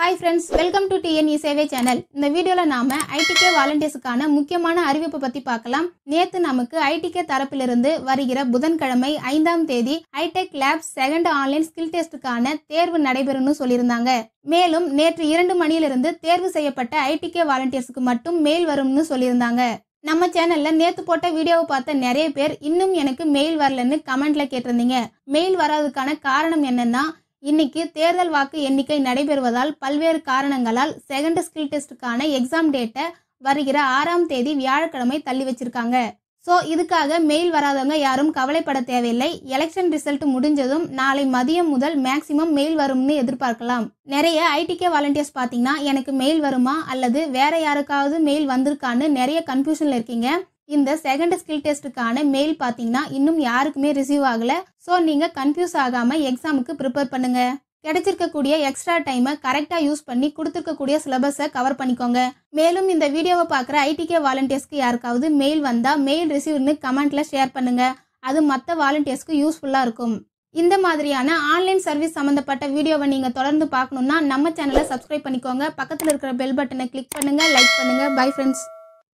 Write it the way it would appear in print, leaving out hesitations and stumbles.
Hi friends, welcome to TNE சேவை channel. இந்த வீடியோல நாம ITK வாலண்டியர்ஸ்க்கான முக்கியமான அறிவிப்பு பத்தி பார்க்கலாம். நேத்து நமக்கு ITK தரப்பிலிருந்து வருகிற புதன்கிழமை 5ஆம் தேதி hi-tech labs second online skill டெஸ்டுக்கான தேர்வு நடைபெறும்னு சொல்லியிருந்தாங்க. மேலும் நேற்று 2 மணியிலிருந்து தேர்வு செய்யப்பட்ட ITK வாலண்டியர்ஸ்க்கு மட்டும் மெயில் வரும்னு சொல்லியிருந்தாங்க. நம்ம சேனல்ல நேத்து போட்ட வீடியோவை பார்த்த நிறைய பேர் இன்னும் எனக்கு மெயில் வரலன்னு கமெண்ட்ல கேட்டிருந்தீங்க. மெயில் வராததுக்கான காரணம் என்னன்னா, இன்னைக்கு தேர்தல் வாக்கு எண்ணிக்கை நடைபெறுவதால் பல்வேறு காரணங்களால் செகண்ட் ஸ்கில் டெஸ்டுக்கான எக்ஸாம் டேட்டை வருகிற 6ஆம் தேதி வியாழக்கிழமை தள்ளி வச்சிருக்காங்க. ஸோ இதுக்காக மெயில் வராதவங்க யாரும் கவலைப்பட தேவையில்லை. எலெக்ஷன் ரிசல்ட் முடிஞ்சதும் நாளை மதியம் முதல் மேக்சிமம் மெயில் வரும்னு எதிர்பார்க்கலாம். நிறைய ITK வாலண்டியர்ஸ் பார்த்தீங்கன்னா எனக்கு மெயில் வருமா அல்லது வேற யாருக்காவது மெயில் வந்திருக்கான்னு நிறைய கன்ஃபியூஷன்ல இருக்கீங்க. இந்த செகண்ட் ஸ்கில் டெஸ்டுக்கான மெயில் பார்த்தீங்கன்னா இன்னும் யாருக்குமே ரிசீவ் ஆகல. ஸோ நீங்க கன்ஃபியூஸ் ஆகாம எக்ஸாமுக்கு ப்ரிப்பேர் பண்ணுங்க. கிடைச்சிருக்கக்கூடிய எக்ஸ்ட்ரா டைமை கரெக்டா யூஸ் பண்ணி கொடுத்துருக்கக்கூடிய சிலபஸை கவர் பண்ணிக்கோங்க. மேலும் இந்த வீடியோவை பார்க்குற ITK வாலண்டியர்ஸ்க்கு யாருக்காவது மெயில் வந்தா மெயில் ரிசீவ்னு கமெண்ட்ல ஷேர் பண்ணுங்க. அது மற்ற வாலண்டியர்ஸ்க்கு யூஸ்ஃபுல்லா இருக்கும். இந்த மாதிரியான ஆன்லைன் சர்வீஸ் சம்பந்தப்பட்ட வீடியோவை நீங்க தொடர்ந்து பார்க்கணும்னா நம்ம சேனலை சப்ஸ்கிரைப் பண்ணிக்கோங்க. பக்கத்தில் இருக்கிற பெல் பட்டனை கிளிக் பண்ணுங்க, லைக் பண்ணுங்க. Bye friends.